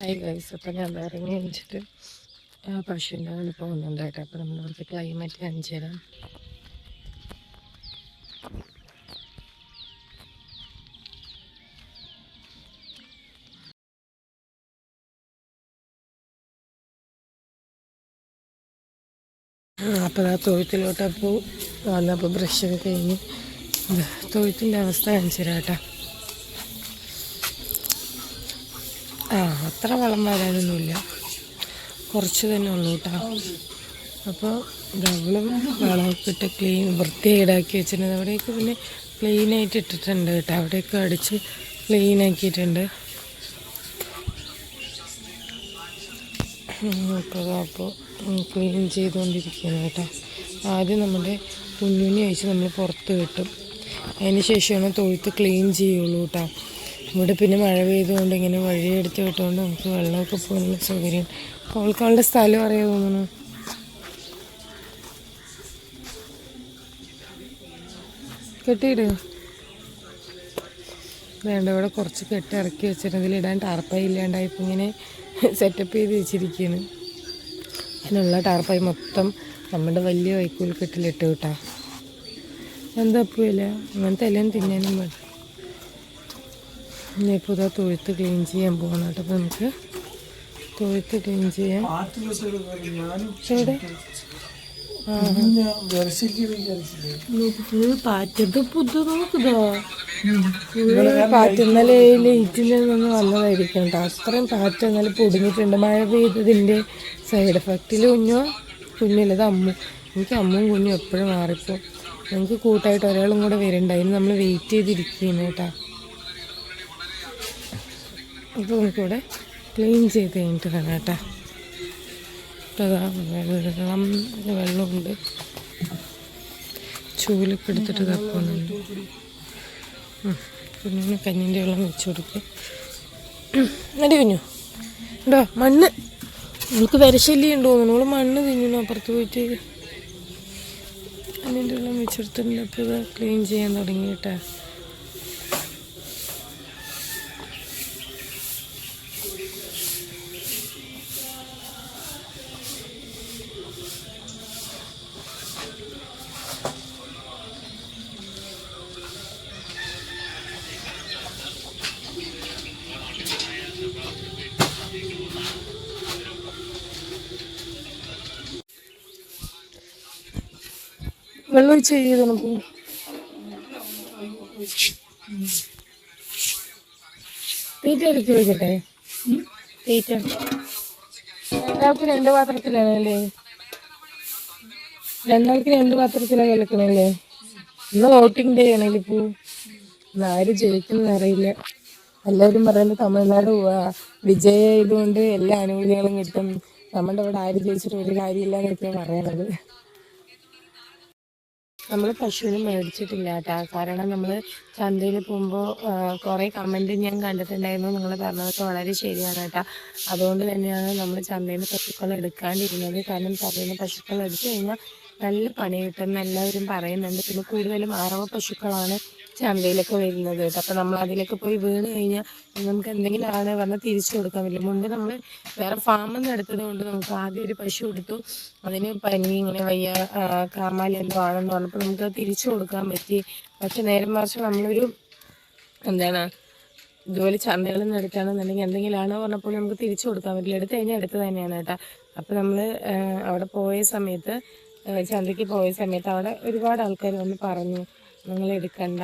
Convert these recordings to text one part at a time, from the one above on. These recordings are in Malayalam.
ഹായ് ഗൈസ്, അപ്പോൾ ഞാൻ ഇറങ്ങി വെച്ചിട്ട് പശുവിൻ്റെ അവിടെ പോകുന്നുണ്ടായിട്ട്. അപ്പോൾ നമ്മൾ ഇവിടുത്തെ ക്ലൈമറ്റ് കാണിച്ചു തരാം. അപ്പോൾ ആ തൊഴുത്തിലോട്ടപ്പോൾ വന്നപ്പോൾ ബ്രഷൊക്കെ കഴിഞ്ഞ് തൊഴുത്തിൻ്റെ അവസ്ഥ കാണിച്ചു തരാം കേട്ടോ. അത്ര വളം വരാനൊന്നുമില്ല, കുറച്ച് തന്നെ ഉള്ളൂ കേട്ടോ. അപ്പോൾ ഡബിളും വളമൊക്കെ ഇട്ട് വൃത്തിയാക്കി വെച്ചിട്ടുണ്ട്. അവിടെയൊക്കെ പിന്നെ ക്ലീനായിട്ട് ഇട്ടിട്ടുണ്ട് കേട്ടോ. അവിടെയൊക്കെ അടിച്ച് ക്ലീനാക്കിയിട്ടുണ്ട്. അപ്പോൾ ക്ലീൻ ചെയ്തുകൊണ്ടിരിക്കുകയാണ് കേട്ടോ. ആദ്യം നമ്മുടെ കുഞ്ഞുണ്ണി അയച്ച് നമ്മൾ പുറത്ത് കിട്ടും, അതിന് ശേഷമാണ് തൊഴുത്ത് ക്ലീൻ ചെയ്യുള്ളൂ കേട്ടോ. ഇവിടെ പിന്നെ മഴ പെയ്തുകൊണ്ട് ഇങ്ങനെ വഴിയെടുത്ത് വിട്ടുകൊണ്ട് നമുക്ക് വെള്ളമൊക്കെ പോകാനുള്ള സൗകര്യം. അവൾക്കാളുടെ സ്ഥലം അറിയാൻ തോന്നുന്നു. കെട്ടിയിട് വേണ്ട. ഇവിടെ കുറച്ച് കെട്ടി ഇറക്കി വെച്ചിട്ട് ഇതിലിടാൻ ടാർപ്പായി ഇല്ലാണ്ടായിപ്പോൾ ഇങ്ങനെ സെറ്റപ്പ് ചെയ്ത് വെച്ചിരിക്കുകയാണ്. അതിനുള്ള ടാർപ്പായി മൊത്തം നമ്മുടെ വലിയ വൈക്കോൽ കെട്ടിലിട്ട് കിട്ടാം. എന്താ അപ്പൂല്ല അങ്ങനത്തെ എല്ലാം തിന്നാനും വേണം. ഇനിയിപ്പോൾ ഇതാ തൊഴുത്ത് ക്ലീൻ ചെയ്യാൻ പോകണം കേട്ടോ. അപ്പോൾ നമുക്ക് തൊഴുത്ത് ക്ലീൻ ചെയ്യാൻ എവിടെ പാറ്റത് പുതു നോക്കുതോ പാറ്റ. ഇന്നലെ ലൈറ്റിൻ്റെ നിന്ന് വന്നതായിരിക്കും കേട്ടോ. അത്രയും പാറ്റ ഇന്നലെ പൊടിഞ്ഞിട്ടുണ്ട്. മഴ പെയ്തതിൻ്റെ സൈഡ് എഫക്റ്റിൽ കുഞ്ഞില്ലത് അമ്മു. എനിക്ക് അമ്മും കുഞ്ഞും എപ്പോഴും മാറിപ്പോൾ. നമുക്ക് കൂട്ടായിട്ട് ഒരാളും കൂടെ വരുന്നുണ്ടായിരുന്നു. നമ്മൾ വെയിറ്റ് ചെയ്തിരിക്കുന്നു കേട്ടോ. അപ്പോൾ നമുക്കിവിടെ ക്ലീൻ ചെയ്ത് കഴിഞ്ഞിട്ട് വേണം കേട്ടോ. വെള്ളമുണ്ട്, ചൂലൊക്കെ എടുത്തിട്ട് തപ്പുന്നുണ്ട്. കുഞ്ഞിന് കഞ്ഞിൻ്റെ വെള്ളം വെച്ച് കൊടുക്കും. അടി കുഞ്ഞു ഉണ്ടോ മണ്ണ്? നമുക്ക് വരശല്യം ഉണ്ടോ? നമ്മൾ മണ്ണ് തിന്നു അപ്പുറത്ത് പോയിട്ട്. കഞ്ഞിൻ്റെ വെള്ളം വെച്ചെടുത്തിട്ടുണ്ട്. അപ്പോൾ ഇത് ക്ലീൻ ചെയ്യാൻ തുടങ്ങി കേട്ടോ. വെള്ളം ഒഴിച്ച് ചെയ്ത് നമുക്ക് തീറ്റ എടുത്ത് വെക്കട്ടെ. തീറ്റ രണ്ടാൾക്ക് 2 പാത്രത്തിലാണല്ലേ? രണ്ടാൾക്ക് 2 പാത്രത്തിലാണ് കിടക്കണല്ലേ? ഇന്ന് വോട്ടിംഗ് ഡേ ആണെങ്കിൽ ഇപ്പോൾ ആര് ജയിക്കുന്നത് അറിയില്ല. എല്ലാവരും പറയുന്നത് തമിഴ്നാട് പോവാ, വിജയ ആയതുകൊണ്ട് എല്ലാ ആനുകൂല്യങ്ങളും കിട്ടും. നമ്മുടെ ഇവിടെ ആര് ജയിച്ചിട്ട് ഒരു കാര്യമില്ല എന്നൊക്കെയാണ് പറയണത്. നമ്മൾ പശുവിനെ മേടിച്ചിട്ടില്ല കേട്ടോ. കാരണം നമ്മൾ ചന്തയിൽ പോകുമ്പോൾ കുറേ കമൻറ്റ് ഞാൻ കണ്ടിട്ടുണ്ടായിരുന്നു. നിങ്ങൾ പറഞ്ഞതൊക്കെ വളരെ ശരിയാണ് കേട്ടോ. അതുകൊണ്ട് തന്നെയാണ് നമ്മൾ ചന്തയിൽ നിന്ന് പശുക്കൾ എടുക്കാണ്ടിരുന്നത്. കാരണം ചന്തയിൽ നിന്ന് പശുക്കൾ എടുത്തു കഴിഞ്ഞാൽ നല്ല പണി കിട്ടുമെന്ന് എല്ലാവരും പറയുന്നുണ്ട്. പിന്നെ കൂടുതലും അറവ പശുക്കളാണ് ചന്തയിലൊക്കെ വരുന്നത് കേട്ടോ. അപ്പോൾ നമ്മൾ അതിലൊക്കെ പോയി വീണ് കഴിഞ്ഞാൽ നമുക്ക് എന്തെങ്കിലും ആണ് പറഞ്ഞാൽ തിരിച്ചു കൊടുക്കാൻ പറ്റില്ല. മുമ്പ് നമ്മൾ വേറെ ഫാമിൽ നിന്ന് എടുത്തത് കൊണ്ട് നമുക്ക് ആദ്യം ഒരു പശു എടുത്തു, അതിന് പനി ഇങ്ങനെ വയ്യ കാമാലി എന്തോ ആണെന്ന് പറഞ്ഞപ്പോൾ നമുക്ക് തിരിച്ചു കൊടുക്കാൻ പറ്റി. പക്ഷെ നേരെ മറിച്ച് നമ്മളൊരു ഇതുപോലെ ചന്തകളിൽ നിന്ന് എടുക്കുകയാണെന്നുണ്ടെങ്കിൽ എന്തെങ്കിലും ആണോ പറഞ്ഞപ്പോൾ നമുക്ക് തിരിച്ചു കൊടുക്കാൻ പറ്റില്ല. എടുത്തു കഴിഞ്ഞാൽ എടുത്ത് തന്നെയാണ് കേട്ടോ. അപ്പോൾ നമ്മൾ അവിടെ പോയ സമയത്ത് ചന്തയ്ക്ക് പോയ സമയത്ത് അവിടെ ഒരുപാട് ആൾക്കാർ വന്ന് പറഞ്ഞു നിങ്ങൾ എടുക്കണ്ട.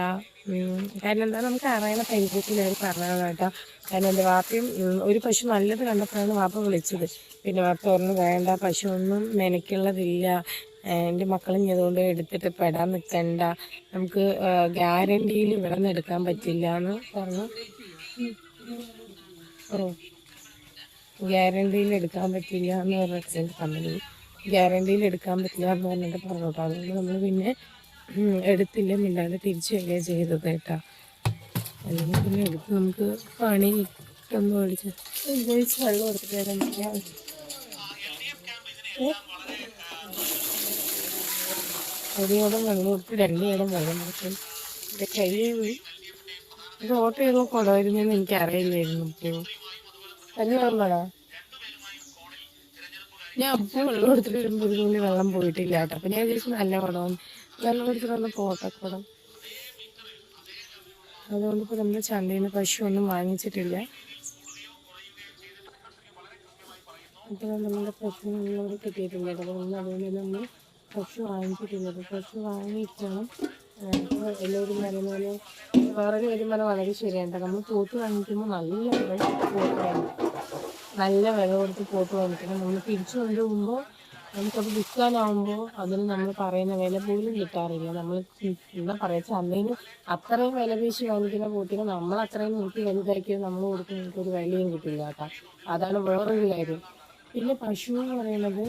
കാരണം എന്താ നമുക്ക് അറിയണ പരിചയത്തിൽ അവർ പറഞ്ഞതാണ് കേട്ടോ. കാരണം എൻ്റെ വാപ്പയും ഒരു പശു നല്ലത് കണ്ടപ്പോഴാണ് വാപ്പ വിളിച്ചത്. പിന്നെ വാപ്പ പറഞ്ഞു വേണ്ട, പശു ഒന്നും മെനക്കുള്ളതില്ല, എൻ്റെ മക്കളും അതുകൊണ്ട് എടുത്തിട്ട് പെടാൻ നിൽക്കണ്ട, നമുക്ക് ഗ്യാരണ്ടിയിൽ ഇവിടെ നിന്ന് എടുക്കാൻ പറ്റില്ല എന്ന് പറഞ്ഞു. ഗ്യാരണ്ടിയിൽ എടുക്കാൻ പറ്റില്ല എന്ന് പറഞ്ഞ കമ്പനി ഗ്യാരണ്ടിയിൽ എടുക്കാൻ പറ്റില്ല എന്ന് പറഞ്ഞിട്ട് പറഞ്ഞു കേട്ടോ. അതുകൊണ്ട് നമ്മൾ പിന്നെ എടുത്തില്ല, മിണ്ടാണ്ട് തിരിച്ചു വരികയാണ് ചെയ്തത് കേട്ടോ. അല്ലെങ്കിൽ പിന്നെ എടുത്ത് നമുക്ക് പണി കിട്ടുമെന്ന് മേടിച്ച് വെള്ളം കൊടുത്തിട്ട് തരാൻ പറ്റില്ല. ഒരിയോടം വെള്ളം കൊടുത്ത് 2 ഇടം വെള്ളം കൊടുക്കും. എൻ്റെ കൈ ഇത് ഓട്ടോ ചെയ്തോ കുടവരുന്നെന്ന് എനിക്കറിയില്ലായിരുന്നു. ഇപ്പോൾ കഞ്ഞി വെള്ളം ഞാൻ അപ്പോൾ വെള്ളം എടുത്തിട്ട് വരുമ്പോൾ ഒരു തുള്ളി വെള്ളം പോയിട്ടില്ല കേട്ടോ. അപ്പം ഞാൻ വിചാരിച്ചു നല്ല കുടം വെള്ളം എടുത്തിട്ട് വന്ന് പോട്ടെ കുടം. അതുകൊണ്ട് ഇപ്പോൾ നമ്മൾ ചന്തയിൽ നിന്ന് പശു ഒന്നും വാങ്ങിച്ചിട്ടില്ല. അപ്പോൾ നമ്മളുടെ പശു നമ്മളോട് കിട്ടിയിട്ടില്ല കേട്ടോ. അപ്പോൾ നമ്മൾ അതുകൊണ്ട് നമ്മൾ പശു വാങ്ങിച്ചിട്ടില്ല. പശു വാങ്ങിക്കണം. അപ്പോൾ എല്ലാവരും പറയുന്നത് വേറൊരു കാര്യം പറഞ്ഞാൽ വളരെ ശരിയാണ്. നമ്മൾ പോത്ത് വാങ്ങിക്കുമ്പോൾ നല്ല വില കൊടുത്ത് പോത്ത് വാങ്ങിക്കണം. നമ്മൾ തിരിച്ചു കൊണ്ടുപോകുമ്പോൾ നമുക്കത് വിൽക്കാനാവുമ്പോൾ അതിന് നമ്മൾ പറയുന്ന വില പോലും കിട്ടാറില്ല. നമ്മൾ എന്താ പറയുക, ചന്തയിൽ അത്രയും വില പേശി വാങ്ങിക്കുന്ന പോത്തിന് നമ്മൾ അത്രയും നോക്കി വലുതാക്കിയത് നമ്മൾ കൊടുക്കുന്ന നമുക്കൊരു വിലയും കിട്ടില്ല കേട്ടോ. അതാണ് വേറൊരു കാര്യം. പിന്നെ പശു എന്ന് പറയുന്നത്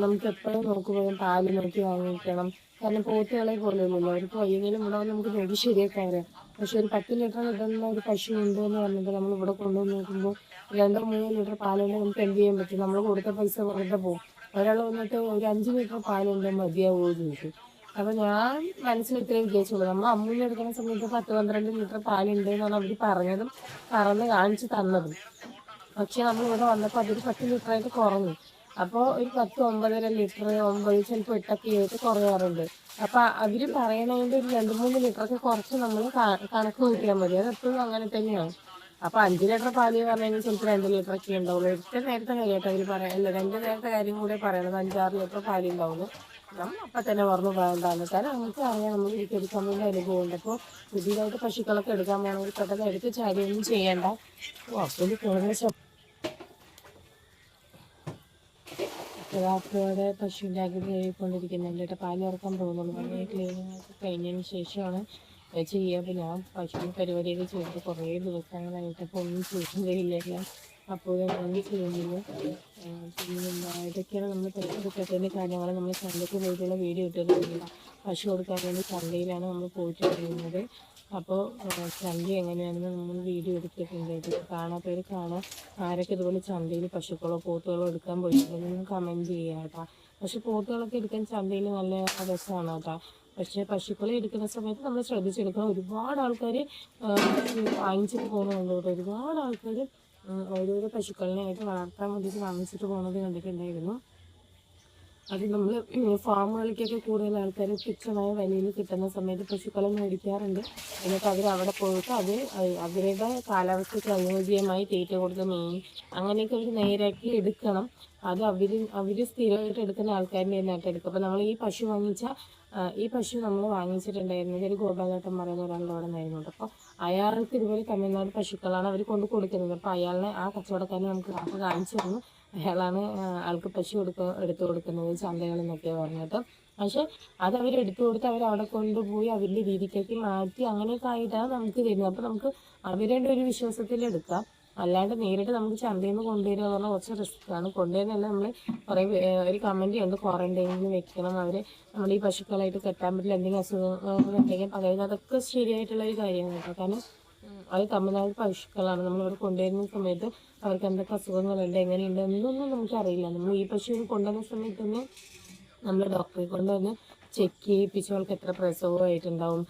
നമുക്ക് എപ്പോഴും നോക്കുമ്പോഴും പാല് നോക്കി വാങ്ങിക്കണം. കാരണം പോത്തുകളെ പോലെയല്ലല്ലോ, അവർക്ക് വൈകുന്നേരം ഇവിടെ നമുക്ക് നോക്കി ശരിയാക്കാൻ അറിയാം. പക്ഷെ ഒരു 10 ലിറ്റർ കിട്ടുന്ന ഒരു പശു ഉണ്ട് എന്ന് പറഞ്ഞിട്ട് നമ്മൾ ഇവിടെ കൊണ്ടുവന്ന് നോക്കുമ്പോൾ 2-3 ലിറ്റർ പാലുണ്ടെങ്കിൽ നമുക്ക് എന്ത് ചെയ്യാൻ പറ്റും? നമ്മൾ കൊടുത്ത പൈസ വെറുതെ പോകും. ഒരാൾ വന്നിട്ട് ഒരു 5 ലിറ്റർ പാലുണ്ട് മതിയാവുമോ ചോദിച്ചു. അപ്പോൾ ഞാൻ മനസ്സിൽ ഇത്രയും വിചാരിച്ചുള്ളൂ. നമ്മൾ അമ്മൂന്ന് എടുക്കുന്ന സമയത്ത് 10-12 ലിറ്റർ പാലുണ്ട് എന്നാണ് അവർ പറഞ്ഞ് കാണിച്ച് തന്നതും. പക്ഷെ നമ്മളിവിടെ വന്നപ്പോൾ അതൊരു 10 ലിറ്ററായിട്ട് കുറഞ്ഞു. അപ്പോൾ ഒരു 10-9.5 ലിറ്റർ 9 ചിലപ്പോൾ 8ഒക്കെ ആയിട്ട് കുറയാറുണ്ട്. അപ്പം അവർ പറയണതിൻ്റെ ഒരു 2-3 ലിറ്ററൊക്കെ കുറച്ച് നമ്മൾ കണക്ക് കൂട്ടിയാൽ മതി. അത് എപ്പോഴും അങ്ങനെ തന്നെയാണ്. അപ്പോൾ 5 ലിറ്റർ പാല് പറഞ്ഞു കഴിഞ്ഞാൽ ചിലപ്പോൾ 2 ലിറ്ററൊക്കെ ഉണ്ടാവുള്ളൂ. 8 നേരത്തെ കാര്യമായിട്ട് അവർ പറയാമല്ലോ, 2 നേരത്തെ കാര്യം കൂടെ പറയണത് 5-6 ലിറ്റർ പാല് ഉണ്ടാവുള്ളൂ. നമ്മൾ അപ്പം തന്നെ പറഞ്ഞു വേണ്ടാന്ന്. കാരണം നമുക്ക് അറിയാം നമ്മൾ എടുക്കാൻ വേണ്ടി അനുഭവം ഉണ്ട്. അപ്പോൾ പുതിയതായിട്ട് പശുക്കളൊക്കെ എടുക്കാൻ പോകണമെങ്കിൽ പെട്ടെന്ന് എടുത്ത് ചാടിയൊന്നും ചെയ്യേണ്ട. അപ്പോൾ കൂടുതൽ രാത്രിയോടെ പശുവിൻ്റെ അകത്ത് കഴുകിക്കൊണ്ടിരിക്കുന്നുണ്ട് കേട്ടോ. പാല് ഇറക്കാൻ പോകുന്നുള്ളൂ. വളരെ ക്ലീനിങ് ഒക്കെ കഴിഞ്ഞതിന് ശേഷമാണ് ചെയ്യുക. അപ്പോൾ ഞാൻ പശുവിന് പരിപാടിയൊക്കെ ചെയ്തിട്ട് കുറേ ദിവസങ്ങളായിട്ട് അപ്പോൾ ഒന്നും ചെയ്യുന്നില്ല. അപ്പോഴും ഒന്നും ചെയ്യുന്നില്ല. ഇതൊക്കെയാണ് നമ്മൾ പശുക്കെട്ടതിൻ്റെ കാര്യങ്ങൾ. നമ്മൾ ചന്തയ്ക്ക് പോയിട്ടുള്ള വീഡിയോ ഇട്ടിട്ടില്ല. പശു കൊടുക്കാൻ വേണ്ടി ചന്തയിലാണ് നമ്മൾ പോയിട്ടുണ്ടായിരുന്നത്. അപ്പോൾ ചന്ത എങ്ങനെയാണെന്ന് നമ്മൾ വീഡിയോ എടുത്തിട്ടുണ്ട്. ഇത് കാണാത്തവർ കാണാം. ആരൊക്കെ ഇതുപോലെ ചന്തയിൽ പശുക്കളോ പോത്തുകളോ എടുക്കാൻ പോയിട്ടുണ്ടെങ്കിൽ കമൻറ്റ് ചെയ്യുക കേട്ടോ. പക്ഷെ പോത്തുകളൊക്കെ എടുക്കാൻ ചന്തയിൽ നല്ല രസമാണ് കേട്ടോ. പക്ഷേ പശുക്കളെ എടുക്കുന്ന സമയത്ത് നമ്മൾ ശ്രദ്ധിച്ചെടുക്കണം. ഒരുപാട് ആൾക്കാർ വാങ്ങിച്ചിട്ട് പോകുന്നുണ്ട് കേട്ടോ. ഒരുപാട് ആൾക്കാർ ഓരോരോ പശുക്കളിനായിട്ട് വളർത്താൻ വേണ്ടിയിട്ട് വാങ്ങിച്ചിട്ട് പോകുന്നത് കണ്ടിട്ടുണ്ടായിരുന്നു. അത് നമ്മൾ ഫാമുകളിലേക്കൊക്കെ കൂടുതൽ ആൾക്കാർ തുച്ഛമായ വിലയിൽ കിട്ടുന്ന സമയത്ത് പശുക്കളെ മേടിക്കാറുണ്ട്. എന്നിട്ട് അവരവിടെ പോയിട്ട് അവരുടെ കാലാവസ്ഥയ്ക്ക് അനുയോജ്യമായി തീറ്റ കൊടുത്ത് അങ്ങനെയൊക്കെ അവർ നേരാക്കി എടുക്കണം. അത് അവർ സ്ഥിരമായിട്ട് എടുക്കുന്ന ആൾക്കാരുടെ ആയിട്ട് എടുക്കും. അപ്പോൾ നമ്മൾ ഈ പശു നമ്മൾ വാങ്ങിച്ചിട്ടുണ്ടായിരുന്നത് ഒരു ഗോപാലേട്ടൻ പറയുന്ന ഒരാളുടെ അവിടെ നിന്നായിരുന്നു. അപ്പോൾ അയാൾക്ക് ഇതുപോലെ തമിഴ്നാട് പശുക്കളാണ് അവർ കൊടുക്കുന്നത്. അപ്പോൾ അയാളെ ആ കച്ചവടക്കാരനെ നമുക്ക് കാണിച്ചു തന്നു. അയാളാണ് ആൾക്ക് പശു എടുത്തു കൊടുക്കുന്നത് ചന്തകളിൽ നിന്നൊക്കെ പറഞ്ഞിട്ട്. പക്ഷെ അത് അവർ എടുത്തു കൊടുത്ത് അവരവിടെ കൊണ്ടുപോയി അവരുടെ രീതിക്കേക്ക് മാറ്റി അങ്ങനെയൊക്കെ ആയിട്ടാണ് നമുക്ക് തരുന്നത്. അപ്പോൾ നമുക്ക് അവരുടെ ഒരു വിശ്വാസത്തിൽ എടുക്കാം. അല്ലാണ്ട് നേരിട്ട് നമുക്ക് ചന്തയിൽ നിന്ന് കൊണ്ടുവരിക പറഞ്ഞാൽ കുറച്ച് റിസ്ക്കാണ്. കൊണ്ടുവരുന്നതല്ല, നമ്മൾ കുറേ ഒരു കമൻറ്റ് ഉണ്ട് ക്വാറൻറ്റൈനിൽ വെക്കണം, അവർ നമ്മൾ ഈ പശുക്കളായിട്ട് കെട്ടാൻ പറ്റില്ല, എന്തെങ്കിലും അസുഖങ്ങളുണ്ടെങ്കിൽ പകരുന്നത്. അതൊക്കെ ശരിയായിട്ടുള്ള ഒരു കാര്യമാണ് കേട്ടോ. കാരണം അത് തമിഴ്നാട് പശുക്കളാണ്. നമ്മളിവിടെ കൊണ്ടുവരുന്ന സമയത്ത് അവർക്ക് എന്തൊക്കെ അസുഖങ്ങളുണ്ട് എങ്ങനെയുണ്ട് എന്നൊന്നും നമുക്കറിയില്ല. നമ്മൾ ഈ പശു കൊണ്ടുവന്ന സമയത്ത് തന്നെ നമ്മൾ ഡോക്ടറെ കൊണ്ടുവന്ന് ചെക്ക് ചെയ്യിപ്പിച്ചു. അവൾക്ക് എത്ര പ്രസവമായിട്ടുണ്ടാവും,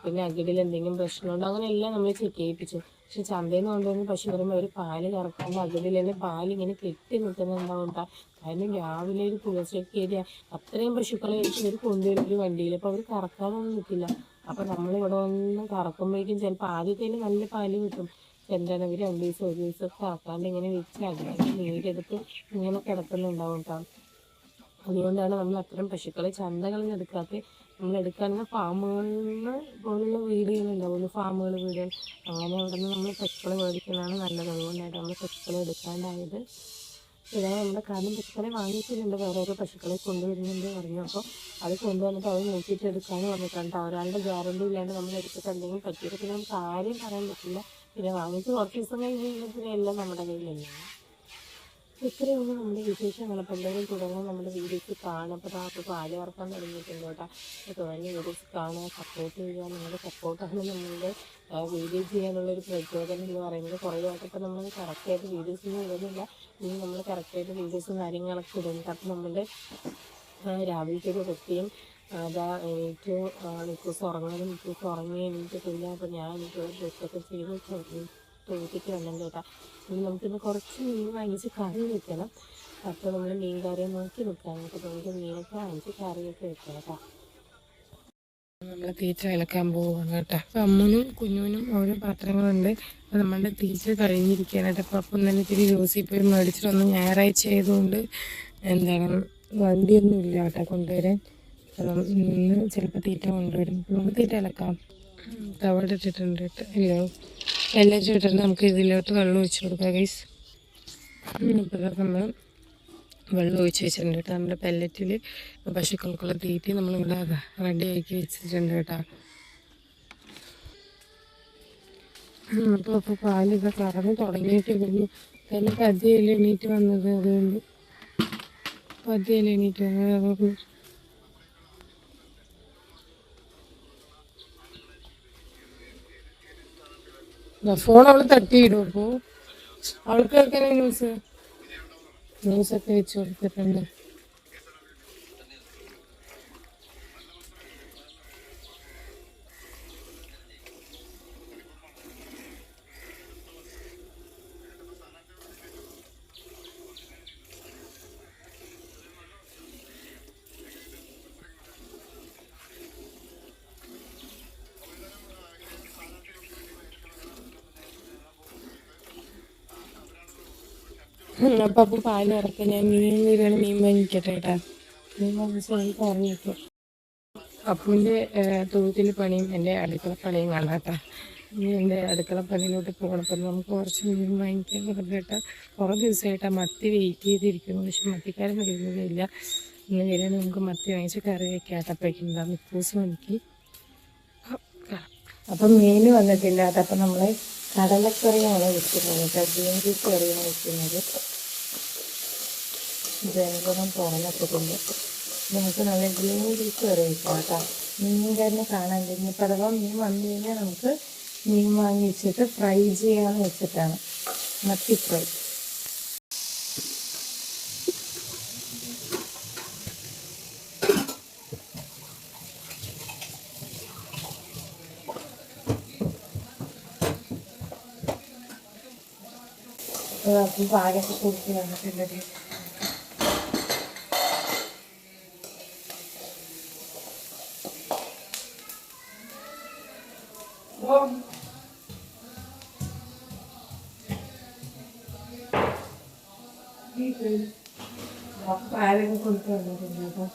പിന്നെ അകിടിൽ എന്തെങ്കിലും പ്രശ്നമുണ്ടോ, അങ്ങനെയെല്ലാം നമ്മൾ ചെക്ക് ചെയ്യിപ്പിച്ചു. പക്ഷെ ചന്തയിൽ നിന്ന് കൊണ്ടുവന്ന് പശു വരുമ്പോൾ അവർ പാല് കറക്കുമ്പോൾ അകിടിൽ തന്നെ പാലിങ്ങനെ കെട്ടി നിൽക്കുന്നുണ്ടാവും. കാരണം രാവിലെ ഒരു പുലർച്ചയ്ക്ക് ഏരിയ അത്രയും പശുക്കളെ അവർ കൊണ്ടുവരും ഒരു വണ്ടിയിൽ. അപ്പോൾ അവർ കറക്കാനൊന്നും നിൽക്കില്ല. അപ്പോൾ നമ്മളിവിടെ വന്ന് കറക്കുമ്പോഴേക്കും ചിലപ്പോൾ ആദ്യത്തേൽ നല്ല പാല് കിട്ടും. എന്താണ് അവർ 2 ദിവസം 1 ദിവസമൊക്കെ കറക്കാണ്ട് ഇങ്ങനെ വെച്ച് അതിനൊക്കെ നീരെടുത്ത് ഇങ്ങനെ കിടക്കുന്നുണ്ടാവും കേട്ടോ. അതുകൊണ്ടാണ് നമ്മൾ അത്തരം പശുക്കളെ ചന്തകളിൽ നിന്ന് എടുക്കാത്ത. നമ്മൾ എടുക്കാനുള്ള ഫാമുകളിൽ നിന്ന് പോലുള്ള വീടുകളുണ്ടാവുമല്ലോ, വീടുകൾ, അങ്ങനെ അവിടെ നിന്ന് നമ്മൾ പശുക്കളെ മേടിക്കുന്നതാണ് നല്ലത്. അതുകൊണ്ടാണ് നമ്മൾ പശുക്കളെ എടുക്കാണ്ടായത്. ഇതാണ് നമ്മുടെ കാര്യം. പശുക്കളെ വാങ്ങിച്ചിട്ടുണ്ട്, വേറെ ഓരോ പശുക്കളെ കൊണ്ടുവരുന്നുണ്ട് പറഞ്ഞു. അപ്പോൾ അത് കൊണ്ടുവന്നിട്ട് അവർ നോക്കിയിട്ട് എടുക്കാനും വന്നിട്ടുണ്ട്. ഒരാളുടെ ഗ്യാരണ്ടി ഇല്ലാണ്ട് നമ്മൾ എടുത്തിട്ട് എന്തെങ്കിലും പറ്റിയിട്ട് പിന്നെ നമുക്ക് ആരെയും പറയാൻ പറ്റില്ല. പിന്നെ വാങ്ങിച്ച് കുറച്ച് ദിവസം കഴിഞ്ഞ് പിന്നെ എല്ലാം നമ്മുടെ കയ്യിലല്ലേ. ഇത്രയൊന്നും നമ്മുടെ വിശേഷങ്ങൾ. അപ്പോൾ എന്തെങ്കിലും തുടങ്ങാൻ നമ്മുടെ വീഡിയോസ് കാണുക. അപ്പോൾ പാല് കറക്കാൻ തുടങ്ങിയിട്ടുണ്ട് കേട്ടോ. അപ്പോൾ തുടങ്ങിയ വീഡിയോസ് കാണുക, സപ്പോർട്ട് ചെയ്യുക. നിങ്ങളുടെ സപ്പോർട്ടാണ് നമ്മളുടെ വീഡിയോ ചെയ്യാനുള്ളൊരു പ്രചോദനം എന്ന് പറയുന്നത്. കുറേ ആയിട്ടിപ്പോൾ നമ്മൾ കറക്റ്റായിട്ട് വീഡിയോസൊന്നും ഇടുന്നില്ല. ഇനി നമ്മൾ കറക്റ്റായിട്ട് വീഡിയോസും കാര്യങ്ങളൊക്കെ ഇടുന്നുണ്ട്. അപ്പോൾ നമ്മുടെ രാവിലത്തെ ഒരു വ്യക്തിയും അതാ എനിക്ക് ഉറങ്ങാനും ഉറങ്ങി എണീറ്റിട്ടില്ല. അപ്പോൾ ഞാൻ എനിക്ക് ഡ്രസ്സൊക്കെ ചെയ്ത് തൊഴുത്തിട്ട് വന്നിട്ടുണ്ട് കേട്ടോ. ഇനി നമുക്കിന്ന് കുറച്ച് മീൻ വാങ്ങിച്ച് കറി വെക്കണം. അപ്പോൾ നമ്മൾ മീൻ കറിയെ നോക്കി നിൽക്കാം. നമുക്ക് നമുക്ക് മീനൊക്കെ വാങ്ങിച്ച് കറിയൊക്കെ വെക്കാം കേട്ടോ. നമ്മൾ തീറ്റ ഇളക്കാൻ പോവുകയാണ് കേട്ടോ. അപ്പം അമ്മനും കുഞ്ഞുവിനും ഓരോ പാത്രങ്ങളുണ്ട്. അപ്പം നമ്മളുടെ തീറ്റ കഴിഞ്ഞിരിക്കാനായിട്ട്. അപ്പം അപ്പം തന്നെ ഇത്തിരി ജ്യൂസിൽ പോയി മേടിച്ചിട്ടൊന്ന് ഞായറാഴ്ച ആയതുകൊണ്ട് എന്താണ് വണ്ടിയൊന്നും ഇല്ല കേട്ടോ കൊണ്ടുവരാൻ. അപ്പം ഇന്ന് ചിലപ്പോൾ തീറ്റ കൊണ്ടുവരും. നമുക്ക് തീറ്റ ഇളക്കാം. തവട് ഇട്ടിട്ടുണ്ട് കേട്ടോ. ഇല്ലോ എല്ലാം ഇട്ടിട്ടുണ്ട്. നമുക്ക് ഇതിലോട്ട് വെള്ളം ഒഴിച്ച് കൊടുക്കാം ഗൈസ്. ഇപ്പോൾ നമ്മൾ വെള്ളം ഒഴിച്ച് വെച്ചിട്ടുണ്ട് കേട്ടോ. നമ്മുടെ പെല്ലറ്റിൽ പശുക്കൾക്കുള്ള തീറ്റി നമ്മളിവിടെ റെഡി ആക്കി വെച്ചിട്ടുണ്ട് കേട്ടോ. അപ്പോൾ പാലൊക്കെ കറന്ന് തുടങ്ങിയിട്ടില്ല. തന്നെ പതിയല്ല എണീറ്റ് വന്നത്, അതുകൊണ്ട് പതിയല്ല എണീറ്റ് വന്നത് അതുകൊണ്ട്. ഫോൺ അവൾ തട്ടിയിടും. അപ്പോൾ അവൾക്ക് കേൾക്കാനേ ന്യൂസൊക്കെ വെച്ച് കൊടുത്തിട്ടുണ്ട്. അപ്പം അപ്പോൾ പാല് ഇറക്കാം. ഞാൻ മീൻ വരികയാണ്, മീൻ വാങ്ങിക്കട്ടെ കേട്ടാ. മീൻ വാങ്ങിച്ച് കറി വയ്ക്കും. അപ്പൂൻ്റെ തൊഴുത്തിൽ പണിയും എൻ്റെ അടുക്കള പണിയും കാണാം കേട്ടോ. ഇനി എൻ്റെ അടുക്കള പണിയിലോട്ട് പോകണം. അപ്പം നമുക്ക് കുറച്ച് മീൻ വാങ്ങിക്കാൻ കേട്ടോ. കുറേ ദിവസമായിട്ടാണ് മത്തി വെയിറ്റ് ചെയ്തിരിക്കുന്നു. പക്ഷെ മത്തിക്കാരൻ വരുന്നതില്ല. ഇന്ന് വരികയാണ്, നമുക്ക് മത്തി വാങ്ങിച്ച് കറി വയ്ക്കാം. അട്ടപ്പയ്ക്കുണ്ടാകും മിക്കൂസും എനിക്ക്. അപ്പം മീൻ വന്നിട്ടില്ല കേട്ടോ. അപ്പം നമ്മൾ കടലക്കറിയാണ് വെക്കുന്നത് കേട്ടോ. ഗ്രീൻ പീസ് കറിയാണ് വെക്കുന്നത്. ജനഗണം തുറന്നിട്ടുണ്ട്. നമുക്ക് നല്ല ഗ്രീൻ പീസ് കറി വയ്ക്കാം കേട്ടോ. മീൻകാരനെ കാണാൻ കഴിഞ്ഞു. ഇപ്പം അഥവാ മീൻ വന്നു കഴിഞ്ഞാൽ നമുക്ക് മീൻ വാങ്ങി വെച്ചിട്ട് ഫ്രൈ ചെയ്യാമെന്ന് വെച്ചിട്ടാണ്. മത്തി ഫ്രൈ. പാകത്ത് കൊടുത്ത് വന്നിട്ടുള്ളത്. പാലൊക്കെ കൊടുത്ത് വന്നിട്ടുണ്ട്. അപ്പം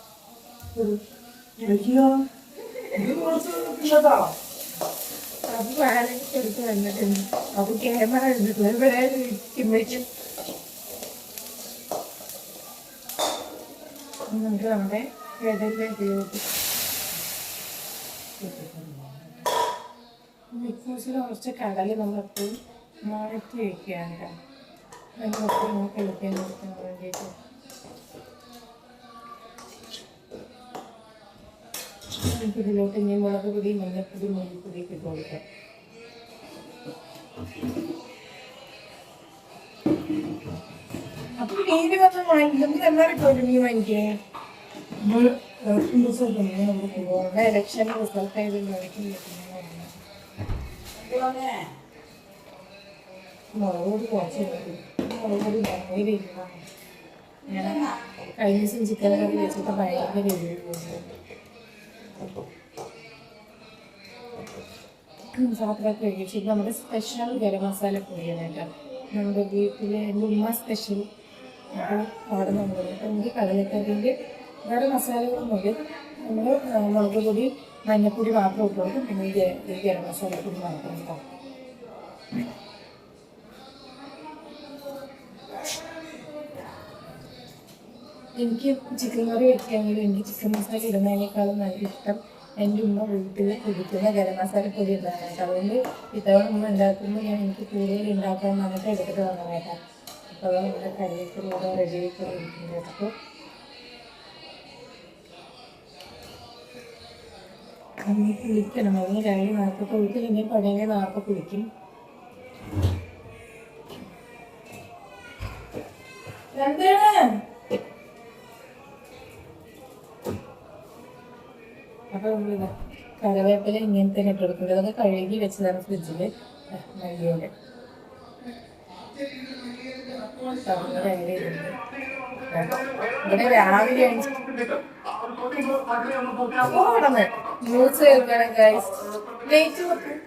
അപ്പോൾ പാലൊക്കെ കൊടുത്ത് വന്നിട്ടുണ്ട്. അപ്പോൾ ക്യാമറ എടുത്തിട്ടില്ല. ഇവിടെ ഇരിക്കുമ്പോഴേക്കും നമുക്ക് നമ്മുടെ കടലിലേക്ക് മിക്കൂസിൽ കുറച്ച് കടൽ നമ്മളെപ്പോഴും മാറ്റി വയ്ക്കുകയാണ്. അതിനൊപ്പം നമുക്ക് കളിക്കാൻ കൊടുക്കാൻ വേണ്ടിയിട്ട് ഇതിലോട്ട് ഇനി മുളക് പൊടി, മഞ്ഞൾപ്പൊടി, മല്ലിപ്പൊടിയൊക്കെ ഇട്ട് കൊടുക്കാം. അപ്പം മീൻ വന്ന് വാങ്ങിക്കുന്നത് എല്ലാവർക്കും മീൻ വാങ്ങിക്കേ. നമ്മൾ ദിവസം തന്നെ നമ്മൾ പോകുന്നത് ഇലക്ഷൻ റിസൾട്ട് ആയതുകൊണ്ട് മുളക് പൊടി കുറച്ച് മുളക് പൊടി ഭയങ്കര എരിവാണ്. ഞാൻ കഴിഞ്ഞ ദിവസം ചിക്കൻ കറി വെച്ചിട്ട് ഭയങ്കര എരിവുണ്ട്. പാത്രമൊക്കെ കഴിച്ചിട്ട് നമ്മുടെ സ്പെഷ്യൽ ഗരം മസാല പൊടിയാണ് കേട്ടോ. നമ്മുടെ വീട്ടിലെ എൻ്റെ ഉമ്മ സ്പെഷ്യൽ. അപ്പോൾ അവിടെ നമ്മൾ എനിക്ക് കടലക്കറിൻ്റെ വേറെ മസാലകളൊന്നുമില്ല. നമ്മൾ മുളക് പൊടി, മഞ്ഞൾപ്പൊടി മാത്രം ഇട്ട് കൊടുക്കും. പിന്നെ ഈ ഗരം മസാല പൊടി മാത്രം കേട്ടോ. എനിക്ക് ചിക്കൻ കറി വയ്ക്കുകയാണെങ്കിൽ എനിക്ക് ചിക്കൻ മസാല ഇടുന്നതിനേക്കാളും നല്ല ഇഷ്ടം എൻ്റെ ഉമ്മ വീട്ടിൽ കുടിക്കുന്ന ഗരം മസാല പൊടി ഇടാനായിട്ട്. അതുകൊണ്ട് ഇത്തവണ ഉമ്മ ഉണ്ടാക്കുമ്പോൾ എനിക്ക് കൂടുതൽ ഉണ്ടാക്കാൻ വന്നിട്ട് എടുത്തിട്ട് വന്നതായിട്ടാണ്. അപ്പോൾ നമ്മുടെ കറിയൊക്കെ റെഡി ആയിട്ട് ഇരിക്കുന്നത്. അപ്പോൾ നമ്മൾ കുളിക്കണം. അതിന് കഴിഞ്ഞ് നാർപ്പ് കുളിക്കില്ലെങ്കിൽ പഴയ നാർപ്പ് കുളിക്കും. അപ്പോൾ നമ്മളിതാ കറിവേപ്പില ഇങ്ങനത്തെ ഇട്ട് കൊടുക്കുന്നത്. അതൊക്കെ കഴുകി വെച്ചതാണ് ഫ്രിഡ്ജിൽ. മല്ലിയില ഇവിടെ രാവിലെ ഓടന്ന് ന്യൂസ് കേൾക്കണം ഗൈസ്. ലേറ്റ് വെക്കും.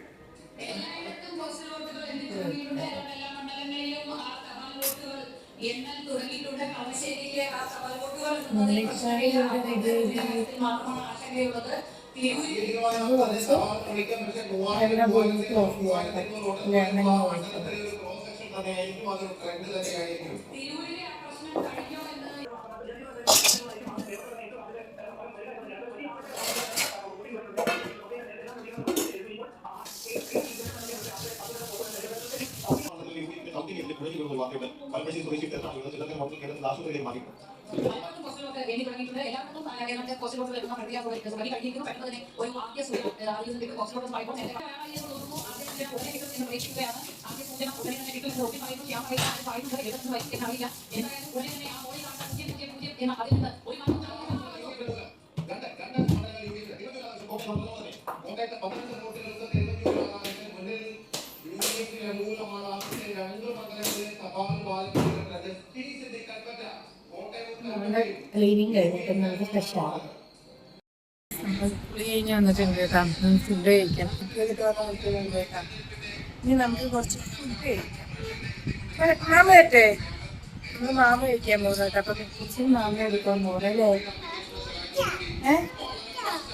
ക്ലീനിങ് കഴിഞ്ഞിട്ട് നമുക്ക് ഫ്രഷ് ആവാം. നമ്മൾ കുളി കഴിഞ്ഞ് വന്നിട്ടുണ്ട് കേട്ടോ. ഫുഡ് കഴിക്കാം. കേട്ടോ. ഇനി നമുക്ക് കുറച്ച് ഫുഡ് കഴിക്കാം. മാമ പറ്റേ നമ്മൾ മാമ കഴിക്കാൻ പോകുന്നു കേട്ടോ. അപ്പൊ കുറച്ച് മാമ എടുക്കാൻ പോകുന്നു അല്ലേ?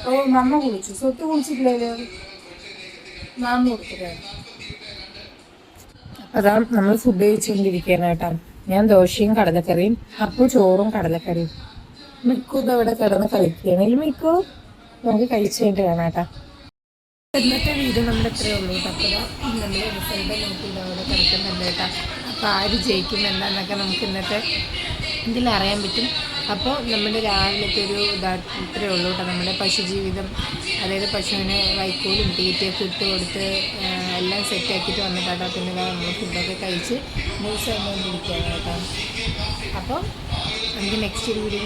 ഓ മമ്മ കുളിച്ചു. സ്വത്ത് കുളിച്ചിട്ടില്ലല്ലോ. മാമ കൊടുത്തില്ലേ? അതാ നമ്മൾ ഫുഡ് കഴിച്ചുകൊണ്ടിരിക്കുകയാണ് കേട്ടോ. ഞാൻ ദോശയും കടലക്കറിയും, അപ്പോൾ ചോറും കടലക്കറിയും. മിക്കു ഇതവിടെ കിടന്ന് കളിക്കുകയാണ്. മിക്കു നമുക്ക് കഴിച്ചു കഴിഞ്ഞിട്ട് വേണം കേട്ടോ. ഇന്നത്തെ വീഡിയോ നമ്മുടെ ഇത്രയേ ഉള്ളൂ കേട്ടോ. അപ്പോൾ നമ്മൾ റിസൾട്ട് നോക്കിയിട്ട് അവിടെ കളിക്കുന്നുണ്ട് കേട്ടോ. അപ്പോൾ ആര് ജയിക്കും എന്താണെന്നൊക്കെ നമുക്ക് ഇന്നത്തെ ഇതിൽ അറിയാൻ പറ്റും. അപ്പോൾ നമ്മുടെ രാവിലത്തെ ഒരു ഇത്രയേ ഉള്ളൂ കേട്ടോ. നമ്മുടെ പശുജീവിതം, അതായത് പശുവിന് വൈക്കോലും തീറ്റയൊക്കെ ഇട്ട് കൊടുത്ത് എല്ലാം സെറ്റാക്കിയിട്ട് വന്നിട്ടാട്ടോ. പിന്നെ നമ്മൾ ഫുഡൊക്കെ കഴിച്ച് ന്യൂസ് കണ്ടുകൊണ്ടിരിക്കുകയാണ് കേട്ടോ. അപ്പോൾ നമുക്ക് നെക്സ്റ്റ് ഒരു വീഡിയോ